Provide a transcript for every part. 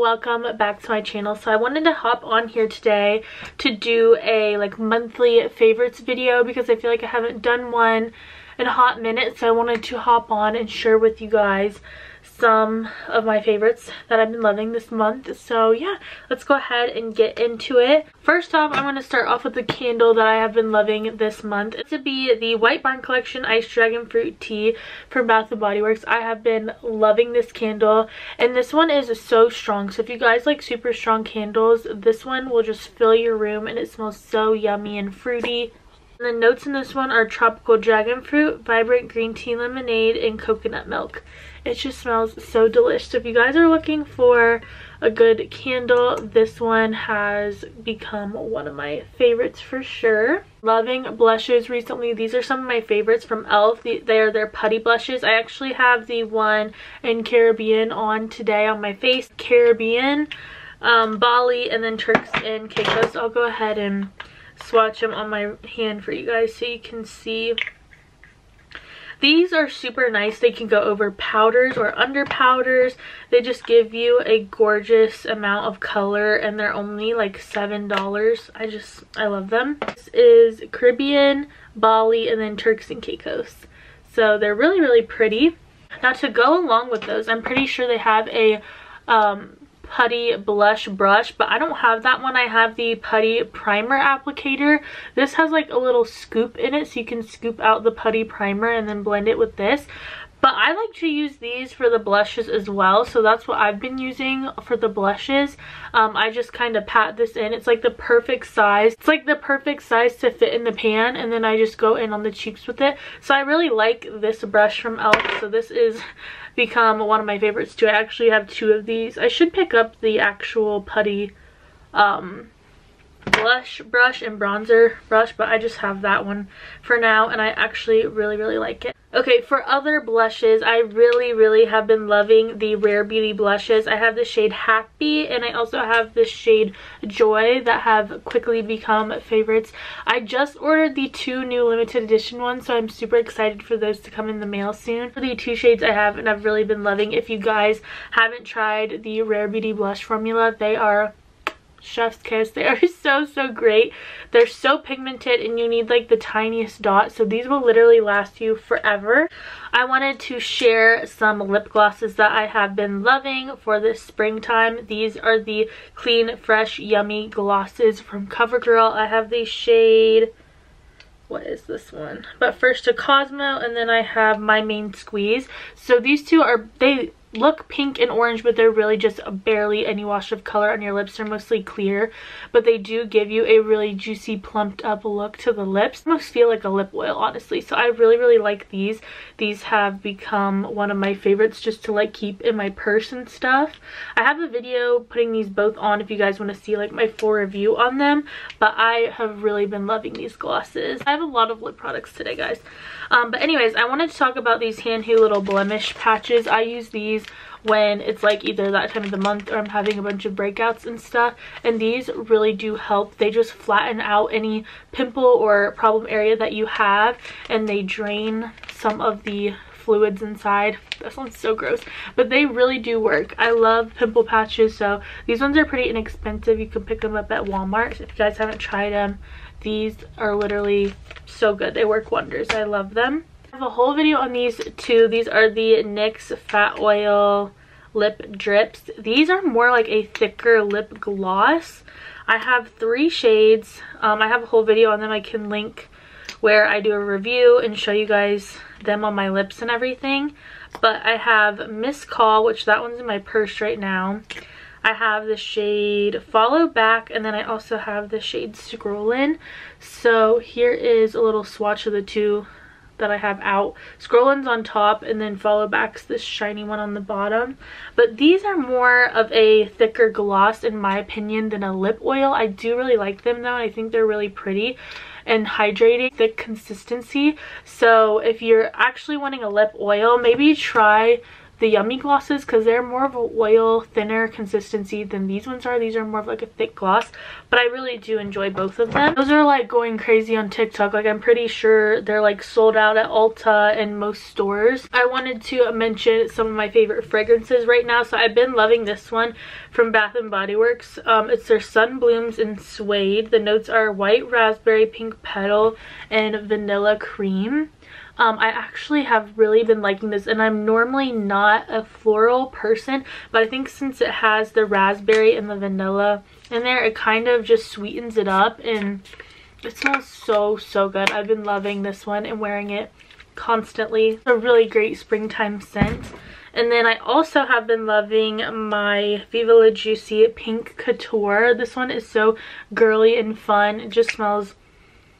welcome back to my channel. So I wanted to hop on here today to do a monthly favorites video because I feel like I haven't done one in a hot minute. So I wanted to hop on and share with you guys some of my favorites that I've been loving this month. So yeah, let's go ahead and get into it. First off, I'm going to start off with the candle that I have been loving this month. It's to be the White Barn Collection Iced Dragon Fruit Tea from Bath & Body Works. I have been loving this candle, and this one is so strong. So if you guys like super strong candles, this one will just fill your room, and it smells so yummy and fruity. And the notes in this one are tropical dragon fruit, vibrant green tea lemonade, and coconut milk. It just smells so delicious. So if you guys are looking for a good candle, this one has become one of my favorites for sure. Loving blushes recently. These are some of my favorites from e.l.f. They are their putty blushes. I actually have the one in Caribbean on today on my face. Caribbean, Bali, and then Turks and Caicos. I'll go ahead and swatch them on my hand for you guys so you can see. These are super nice. They can go over powders or under powders. They just give you a gorgeous amount of color, and they're only like $7. I love them. This is Caribbean, Bali, and then Turks and Caicos. So they're really, really pretty. Now to go along with those, I'm pretty sure they have a putty blush brush, but I don't have that one. I have the putty primer applicator. This has like a little scoop in it, so you can scoop out the putty primer and then blend it with this. But I like to use these for the blushes as well, so that's what I've been using for the blushes. I just kind of pat this in. It's like the perfect size. It's like the perfect size to fit in the pan, and then I just go in on the cheeks with it. So I really like this brush from e.l.f. So this is become one of my favorites too. I actually have two of these. I should pick up the actual putty blush brush and bronzer brush, but I just have that one for now, and I actually really, really like it. Okay, for other blushes, I really have been loving the Rare Beauty blushes. I have the shade Happy, and I also have the shade Joy that have quickly become favorites. I just ordered the two new limited edition ones, so I'm super excited for those to come in the mail soon. For the two shades I have, and I've really been loving. If you guys haven't tried the Rare Beauty blush formula, they are chef's kiss. They are so great. They're so pigmented, and you need like the tiniest dot, so these will literally last you forever. I wanted to share some lip glosses that I have been loving for this springtime. These are the Clean Fresh Yummy glosses from CoverGirl. I have the shade, what is this one? But First to Cosmo, and then I have My Main Squeeze. So these two are, they look pink and orange, but they're really just barely any wash of color on your lips. They're mostly clear, but they do give you a really juicy, plumped up look to the lips. Almost feel like a lip oil, honestly. So I really like these. These have become one of my favorites just to like keep in my purse and stuff. I have a video putting these both on if you guys want to see like my full review on them, but I have really been loving these glosses. I have a lot of lip products today, guys. But anyways, I wanted to talk about these Hanhu little blemish patches. I use these when it's like either that time of the month or I'm having a bunch of breakouts and stuff, and these really do help. They just flatten out any pimple or problem area that you have, and they drain some of the fluids inside. That sounds so gross, but they really do work. I love pimple patches, so these ones are pretty inexpensive. You can pick them up at Walmart. If you guys haven't tried them, these are literally so good. They work wonders. I love them. I have a whole video on these too. These are the NYX Fat Oil Lip Drips. These are more like a thicker lip gloss. I have 3 shades. I have a whole video on them. I can link where I do a review and show you guys them on my lips and everything. But I have Miss Call, which that one's in my purse right now. I have the shade Follow Back, and then I also have the shade Scrollin'. So here is a little swatch of the two that I have out. Scrollin's on top, and then Follow Back's this shiny one on the bottom. But these are more of a thicker gloss in my opinion than a lip oil. I do really like them though, and I think they're really pretty and hydrating, thick consistency. So if you're actually wanting a lip oil, maybe try the Yummy glosses because they're more of a oil, thinner consistency than these ones are. These are more of like a thick gloss, but I really do enjoy both of them. Those are like going crazy on TikTok. Like I'm pretty sure they're like sold out at Ulta and most stores. I wanted to mention some of my favorite fragrances right now. So I've been loving this one from Bath & Body Works. It's their Sun Blooms in Suede. The notes are white raspberry, pink petal, and vanilla cream. I actually have really been liking this, and I'm normally not a floral person, but I think since it has the raspberry and the vanilla in there, it kind of just sweetens it up, and it smells so good. I've been loving this one and wearing it constantly. It's a really great springtime scent. And then I also have been loving my Viva La Juicy Pink Couture. This one is so girly and fun. It just smells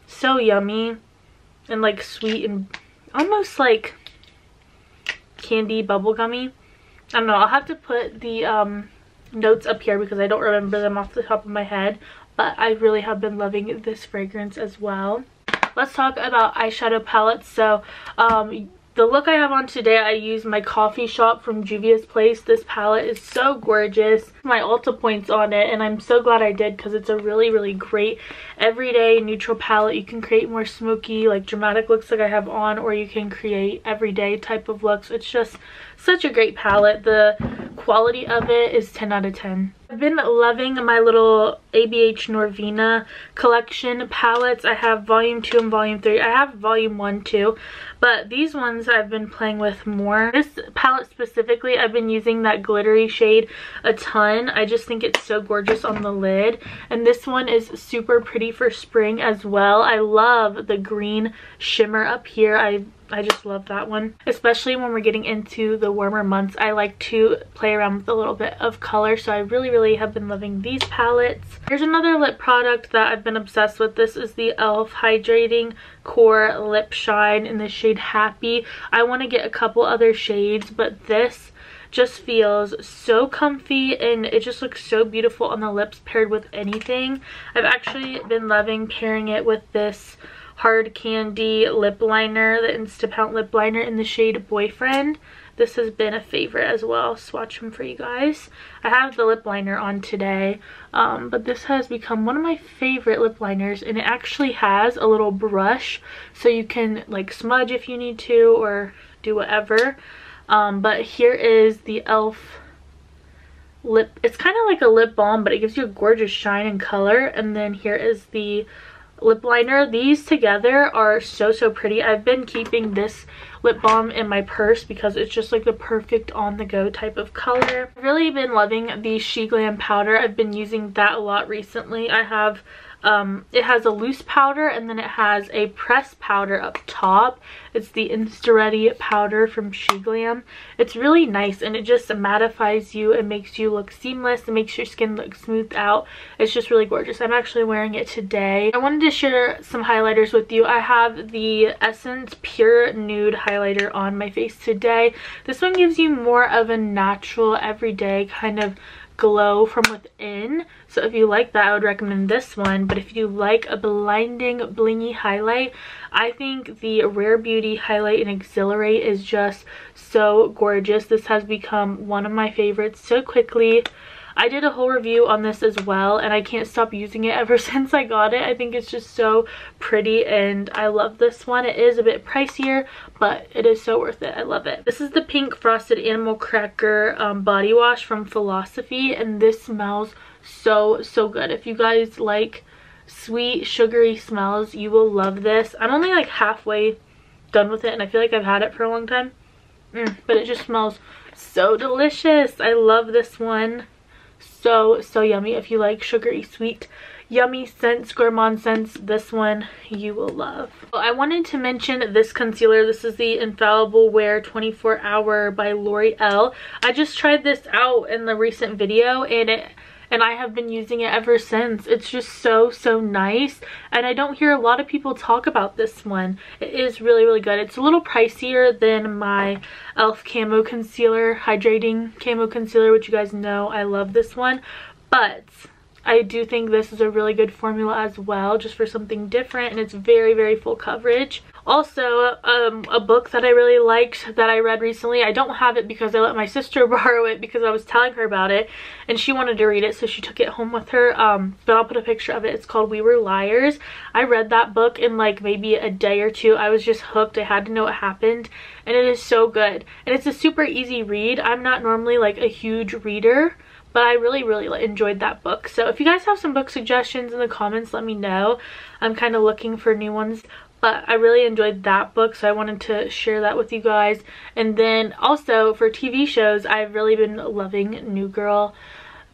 so yummy and like sweet and almost like candy bubblegummy. I don't know. I'll have to put the notes up here because I don't remember them off the top of my head. But I really have been loving this fragrance as well. Let's talk about eyeshadow palettes. So the look I have on today, I use my Coffee Shop from Juvia's Place. This palette is so gorgeous. My Ulta points on it, and I'm so glad I did because it's a really great everyday neutral palette. You can create more smoky, like dramatic looks like I have on, or you can create everyday type of looks. It's just such a great palette. The quality of it is 10 out of 10. I've been loving my little ABH Norvina collection palettes. I have volume 2 and volume 3. I have volume 1 too, but these ones I've been playing with more. This palette specifically, I've been using that glittery shade a ton. I just think it's so gorgeous on the lid, and this one is super pretty for spring as well. I love the green shimmer up here. I just love that one, especially when we're getting into the warmer months. I like to play around with a little bit of color, so I really have been loving these palettes. Here's another lip product that I've been obsessed with. This is the e.l.f. Hydrating Core Lip Shine in the shade Happy. I want to get a couple other shades, but this just feels so comfy and it just looks so beautiful on the lips paired with anything. I've actually been loving pairing it with this Hard Candy lip liner, the Instapout lip liner in the shade Boyfriend. This has been a favorite as well. Swatch them for you guys. I have the lip liner on today, but this has become one of my favorite lip liners, and it actually has a little brush so you can like smudge if you need to or do whatever. But here is the e.l.f. lip. It's kind of like a lip balm, but it gives you a gorgeous shine and color. And then here is the lip liner. These together are so pretty. I've been keeping this lip balm in my purse because it's just like the perfect on the go type of color. I've really been loving the SheGlam powder. I've been using that a lot recently. I have it has a loose powder and then it has a pressed powder up top. It's the Insta-Ready powder from SheGlam. It's really nice and it just mattifies you and makes you look seamless and makes your skin look smoothed out. It's just really gorgeous. I'm actually wearing it today. I wanted to share some highlighters with you. I have the Essence Pure Nude highlighter on my face today. This one gives you more of a natural, everyday kind of glow from within, so if you like that, I would recommend this one. But if you like a blinding blingy highlight, I think the Rare Beauty Highlight and Exhilarate is just so gorgeous. This has become one of my favorites so quickly. I did a whole review on this as well, and I can't stop using it ever since I got it. I think it's just so pretty, and I love this one. It is a bit pricier, but it is so worth it. I love it. This is the Pink Frosted Animal Cracker body wash from Philosophy, and this smells so good. If you guys like sweet, sugary smells, you will love this. I'm only like halfway done with it, and I feel like I've had it for a long time. But it just smells so delicious. I love this one. So yummy. If you like sugary, sweet, yummy scents, gourmand scents, this one you will love. Well, I wanted to mention this concealer. This is the Infallible Wear 24 Hour by L'Oreal. I just tried this out in the recent video, and I have been using it ever since. It's just so nice, and I don't hear a lot of people talk about this one. It is really good. It's a little pricier than my e.l.f. Camo Concealer, Hydrating Camo Concealer, which you guys know I love this one, but I do think this is a really good formula as well, just for something different, and it's very, very full coverage. Also, a book that I really liked that I read recently, I don't have it because I let my sister borrow it because I was telling her about it and she wanted to read it, so she took it home with her, but I'll put a picture of it. It's called We Were Liars. I read that book in like maybe a day or two. I was just hooked. I had to know what happened, and it is so good, and it's a super easy read. I'm not normally like a huge reader, but I really, really enjoyed that book. So if you guys have some book suggestions in the comments, let me know. I'm kind of looking for new ones, but I really enjoyed that book, so I wanted to share that with you guys. And then also for TV shows, I've really been loving New Girl.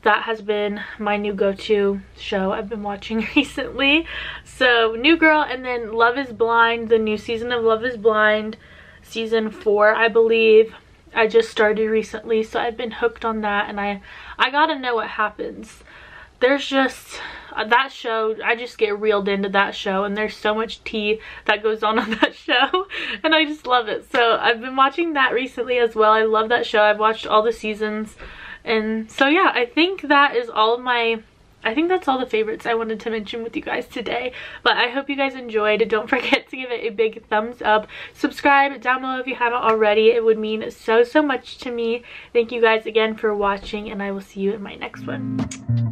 That has been my new go-to show I've been watching recently. So New Girl, and then Love is Blind, the new season of Love is Blind, season 4, I believe. I just started recently, so I've been hooked on that, and I gotta know what happens. There's just that show, I just get reeled into that show, and there's so much tea that goes on that show, and I just love it. So I've been watching that recently as well. I love that show. I've watched all the seasons, and so yeah, I think that is all of my, I think that's all the favorites I wanted to mention with you guys today. But I hope you guys enjoyed. Don't forget to give it a big thumbs up. Subscribe down below if you haven't already. It would mean so, so much to me. Thank you guys again for watching, and I will see you in my next one.